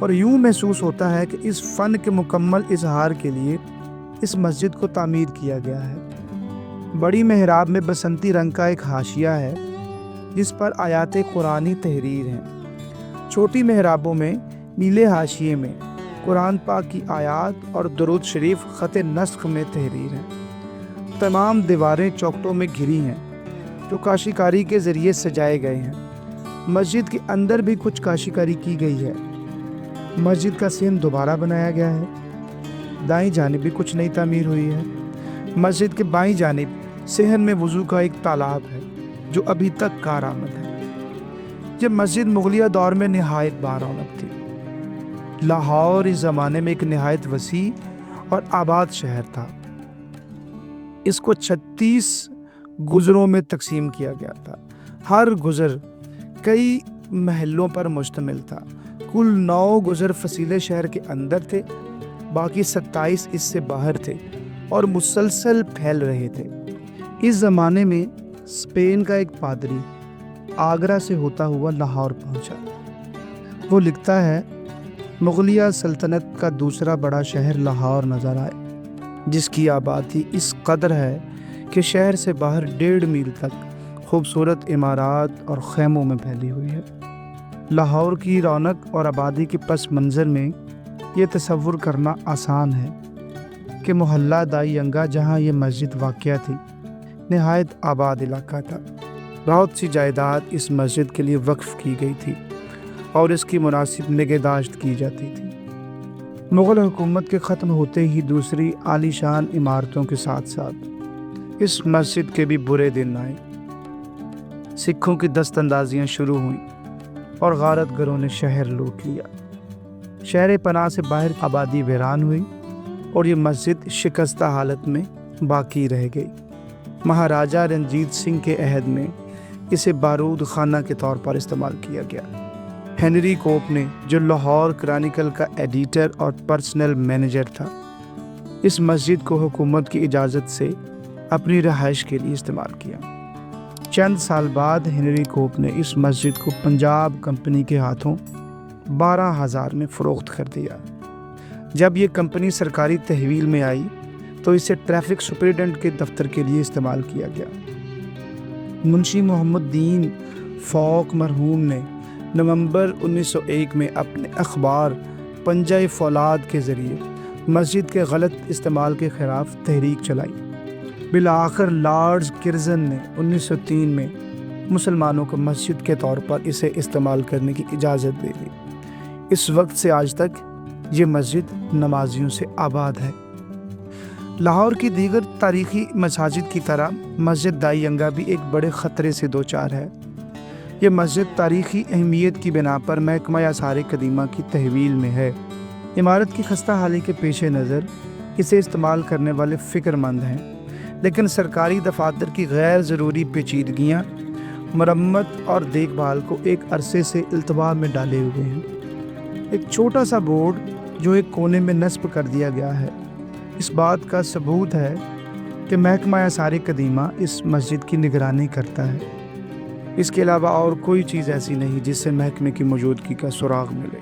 اور یوں محسوس ہوتا ہے کہ اس فن کے مکمل اظہار کے لیے اس مسجد کو تعمیر کیا گیا ہے۔ بڑی محراب میں بسنتی رنگ کا ایک حاشیہ ہے جس پر آیات قرآنی تحریر ہیں۔ چھوٹی محرابوں میں نیلے حاشیے میں قرآن پاک کی آیات اور درود شریف خط نسخ میں تحریر ہیں۔ تمام دیواریں چوکھٹوں میں گھری ہیں جو کاشی کاری کے ذریعے سجائے گئے ہیں۔ مسجد کے اندر بھی کچھ کاشی کاری کی گئی ہے۔ مسجد کا صحن دوبارہ بنایا گیا ہے۔ دائیں جانب بھی کچھ نئی تعمیر ہوئی ہے۔ مسجد کے بائیں جانب صحن میں وضو کا ایک تالاب ہے جو ابھی تک کارآمد ہے۔ یہ مسجد مغلیہ دور میں نہایت بارونق تھی۔ لاہور اس زمانے میں ایک نہایت وسیع اور آباد شہر تھا۔ اس کو 36 گزروں میں تقسیم کیا گیا تھا۔ ہر گزر کئی محلوں پر مشتمل تھا۔ کل 9 گزر فصیلے شہر کے اندر تھے، باقی 27 اس سے باہر تھے اور مسلسل پھیل رہے تھے۔ اس زمانے میں اسپین کا ایک پادری آگرہ سے ہوتا ہوا لاہور پہنچا۔ وہ لکھتا ہے، مغلیہ سلطنت کا دوسرا بڑا شہر لاہور نظر آئے، جس کی آبادی اس قدر ہے کہ شہر سے باہر 1.5 میل تک خوبصورت عمارات اور خیموں میں پھیلی ہوئی ہے۔ لاہور کی رونق اور آبادی کے پس منظر میں یہ تصور کرنا آسان ہے کہ محلہ دائی ینگا جہاں یہ مسجد واقع تھی نہایت آباد علاقہ تھا۔ بہت سی جائیداد اس مسجد کے لیے وقف کی گئی تھی اور اس کی مناسب نگہداشت کی جاتی تھی۔ مغل حکومت کے ختم ہوتے ہی دوسری عالی شان عمارتوں کے ساتھ ساتھ اس مسجد کے بھی برے دن آئے۔ سکھوں کی دست اندازیاں شروع ہوئیں اور غارت گروں نے شہر لوٹ لیا۔ شہر پناہ سے باہر آبادی ویران ہوئی اور یہ مسجد شکستہ حالت میں باقی رہ گئی۔ مہاراجہ رنجیت سنگھ کے عہد میں اسے بارود خانہ کے طور پر استعمال کیا گیا۔ ہنری کوپ نے، جو لاہور کرانیکل کا ایڈیٹر اور پرسنل مینیجر تھا، اس مسجد کو حکومت کی اجازت سے اپنی رہائش کے لیے استعمال کیا۔ چند سال بعد ہنری کوپ نے اس مسجد کو پنجاب کمپنی کے ہاتھوں 12,000 میں فروخت کر دیا۔ جب یہ کمپنی سرکاری تحویل میں آئی تو اسے ٹریفک سپرنٹنڈنٹ کے دفتر کے لیے استعمال کیا گیا۔ منشی محمد دین فوق مرحوم نے نومبر 1901 میں اپنے اخبار پنجہ فولاد کے ذریعے مسجد کے غلط استعمال کے خلاف تحریک چلائی۔ بالآخر لارڈز کرزن نے 1903 میں مسلمانوں کو مسجد کے طور پر اسے استعمال کرنے کی اجازت دے دی۔ اس وقت سے آج تک یہ مسجد نمازیوں سے آباد ہے۔ لاہور کی دیگر تاریخی مساجد کی طرح مسجد دائی ینگا بھی ایک بڑے خطرے سے دوچار ہے۔ یہ مسجد تاریخی اہمیت کی بنا پر محکمہ آثار قدیمہ کی تحویل میں ہے۔ عمارت کی خستہ حالی کے پیش نظر اسے استعمال کرنے والے فکر مند ہیں، لیکن سرکاری دفاتر کی غیر ضروری پیچیدگیاں مرمت اور دیکھ بھال کو ایک عرصے سے التوا میں ڈالے ہوئے ہیں۔ ایک چھوٹا سا بورڈ جو ایک کونے میں نصب کر دیا گیا ہے اس بات کا ثبوت ہے کہ محکمہ آثار قدیمہ اس مسجد کی نگرانی کرتا ہے۔ اس کے علاوہ اور کوئی چیز ایسی نہیں جس سے محکمے کی موجودگی کا سراغ ملے۔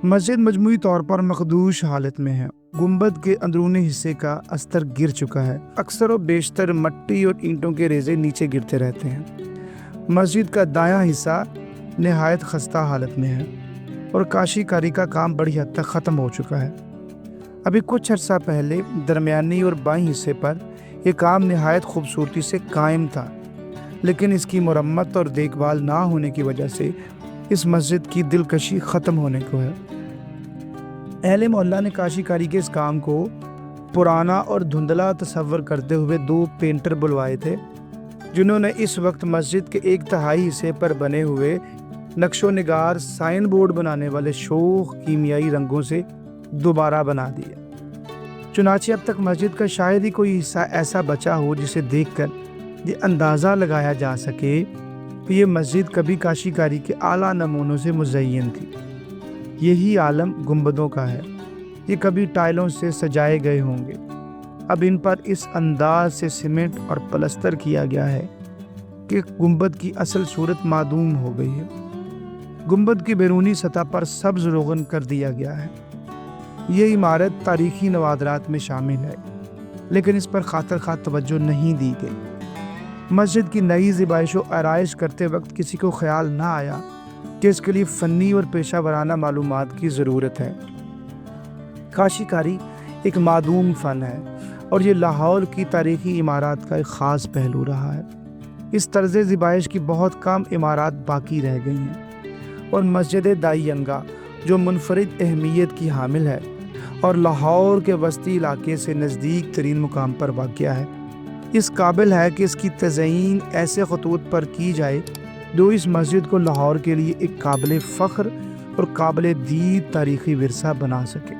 مسجد مجموعی طور پر مخدوش حالت میں ہے۔ گنبد کے اندرونی حصے کا استر گر چکا ہے۔ اکثر و بیشتر مٹی اور اینٹوں کے ریزے نیچے گرتے رہتے ہیں۔ مسجد کا دایاں حصہ نہایت خستہ حالت میں ہے اور کاشی کاری کا کام بڑی حد تک ختم ہو چکا ہے۔ ابھی کچھ عرصہ پہلے درمیانی اور بائیں حصے پر یہ کام نہایت خوبصورتی سے قائم تھا، لیکن اس کی مرمت اور دیکھ بھال نہ ہونے کی وجہ سے اس مسجد کی دلکشی ختم ہونے کو ہے۔ اہل محلہ نے کاشی کاری کے اس کام کو پرانا اور دھندلا تصور کرتے ہوئے 2 پینٹر بلوائے تھے، جنہوں نے اس وقت مسجد کے 1/3 حصے پر بنے ہوئے نقش و نگار سائن بورڈ بنانے والے شوخ کیمیائی رنگوں سے دوبارہ بنا دیا۔ چنانچہ اب تک مسجد کا شاید ہی کوئی حصہ ایسا بچا ہو جسے دیکھ کر یہ اندازہ لگایا جا سکے کہ یہ مسجد کبھی کاشی کاری کے اعلیٰ نمونوں سے مزین تھی۔ یہی عالم گنبدوں کا ہے، یہ کبھی ٹائلوں سے سجائے گئے ہوں گے، اب ان پر اس انداز سے سیمنٹ اور پلستر کیا گیا ہے کہ گنبد کی اصل صورت معدوم ہو گئی ہے۔ گنبد کی بیرونی سطح پر سبز روغن کر دیا گیا ہے۔ یہ عمارت تاریخی نوادرات میں شامل ہے، لیکن اس پر خاطر خواہ توجہ نہیں دی گئی۔ مسجد کی نئی زیبائش و آرائش کرتے وقت کسی کو خیال نہ آیا کہ اس کے لیے فنی اور پیشہ ورانہ معلومات کی ضرورت ہے۔ کاشی کاری ایک معدوم فن ہے اور یہ لاہور کی تاریخی عمارات کا ایک خاص پہلو رہا ہے۔ اس طرز زیبائش کی بہت کم عمارات باقی رہ گئی ہیں، اور مسجد دائی ینگا جو منفرد اہمیت کی حامل ہے اور لاہور کے وسطی علاقے سے نزدیک ترین مقام پر واقع ہے، اس قابل ہے کہ اس کی تزئین ایسے خطوط پر کی جائے جو اس مسجد کو لاہور کے لیے ایک قابل فخر اور قابل دید تاریخی ورثہ بنا سکے۔